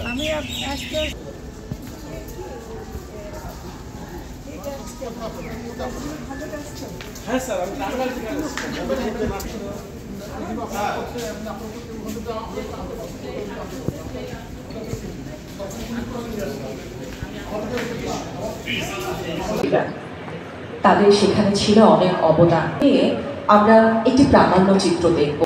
আমি আজকে হ্যাঁ স্যার আমি তাদের সেখানে ছিল অনেক অবদান নিয়ে আমরা একটি প্রামাণ্য চিত্র দেখব।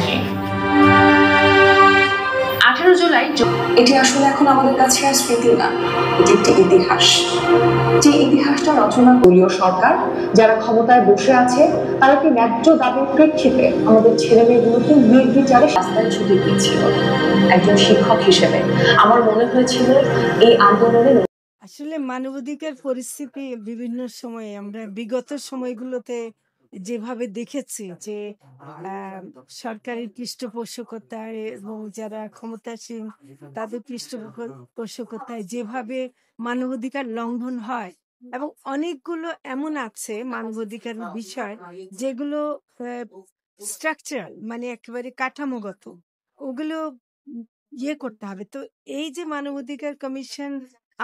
নিয়ে 18 জুলাই এটি আসলে এখন আমাদের কাছে আর স্মৃতি না, এটি একটি ইতিহাস। যে ইতিহাসটা রচনা দলীয় সরকার যারা ক্ষমতায় বসে আছে তারা কি ন্যায্য দাবির প্রেক্ষিতে আমাদের ছেলে মেয়েগুলোকে নির্বিচারে রাস্তায় ছুটে দিয়েছিল। একজন শিক্ষক হিসেবে আমার মনে হয়েছিল এই আন্দোলনের আসলে মানবাধিকার পরিস্থিতি বিভিন্ন সময়ে আমরা বিগত সময়গুলোতে যেভাবে দেখেছি যে সরকারের পৃষ্ঠপোষকতায় এবং যারা ক্ষমতাসীন তাদের পৃষ্ঠপোষকতায় যেভাবে মানবাধিকার লঙ্ঘন হয়, এবং অনেকগুলো এমন আছে মানবাধিকার বিষয় যেগুলো স্ট্রাকচারাল, মানে একেবারে কাঠামোগত, ওগুলো করতে হবে। তো এই যে মানবাধিকার কমিশন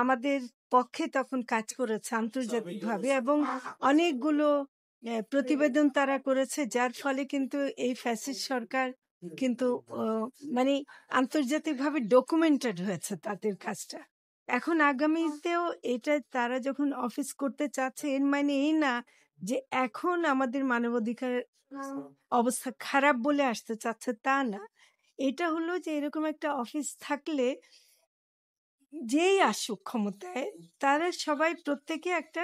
আমাদের পক্ষে তখন কাজ করেছে আন্তর্জাতিকভাবে, এবং অনেকগুলো প্রতিবেদন তারা করেছে, যার ফলে কিন্তু এই ফ্যাসিস্ট সরকার কিন্তু মানে আন্তর্জাতিকভাবে ডকুমেন্টেড হয়েছে তাদের কাজটা। এখন আগামীতেও এটা তারা যখন অফিস করতে চাচ্ছে, এর মানে এই না যে এখন আমাদের মানবাধিকার অবস্থা খারাপ বলে আসতে চাচ্ছে, তা না। এটা হলো যে এরকম একটা অফিস থাকলে যেই আসুক ক্ষমতায় তারা সবাই প্রত্যেকে একটা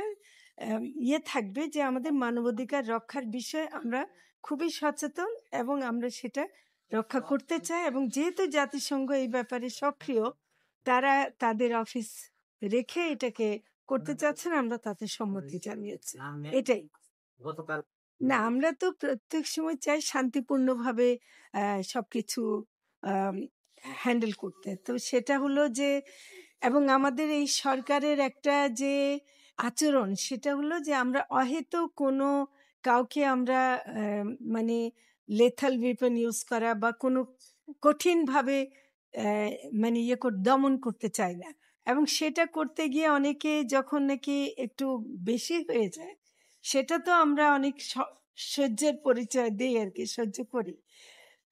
থাকবে যে আমাদের মানবাধিকার রক্ষার বিষয়ে আমরা খুবই সচেতন এবং আমরা সেটা রক্ষা করতে চাই। এবং যেহেতু জাতিসংঘ এই ব্যাপারে সক্রিয়, তারা তাদের অফিস রেখে এটাকে করতে চাচ্ছেন, আমরা তাতে সম্মতি জানিয়েছি। এটাই না, আমরা তো প্রত্যেক সময় চাই শান্তিপূর্ণভাবে সবকিছু হ্যান্ডেল করতে। তো সেটা হলো যে, এবং আমাদের এই সরকারের একটা যে আচরণ সেটা হলো যে আমরা অহেতুক কোনো কাউকে আমরা মানে লেথাল ওয়েপন ইউজ করা বা কোনো কঠিনভাবে মানে দমন করতে চাই না। এবং সেটা করতে গিয়ে অনেকে যখন নাকি একটু বেশি হয়ে যায়, সেটা তো আমরা অনেক সহ্যের পরিচয় দিই আর কি, সহ্য করি।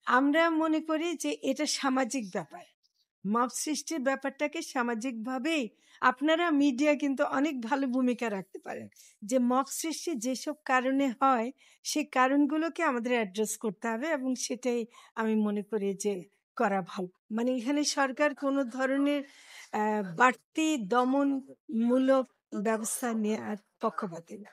আমরা মনে করি যে এটা সামাজিক ব্যাপার, মব সৃষ্টির ব্যাপারটাকে সামাজিকভাবেই আপনারা মিডিয়া কিন্তু অনেক ভালো ভূমিকা রাখতে পারেন। যে মব সৃষ্টি যেসব কারণে হয় সেই কারণগুলোকে আমাদের অ্যাড্রেস করতে হবে, এবং সেটাই আমি মনে করি যে করা ভালো। মানে এখানে সরকার কোনো ধরনের বাড়তি দমনমূলক ব্যবস্থা নেওয়ার পক্ষপাতী না।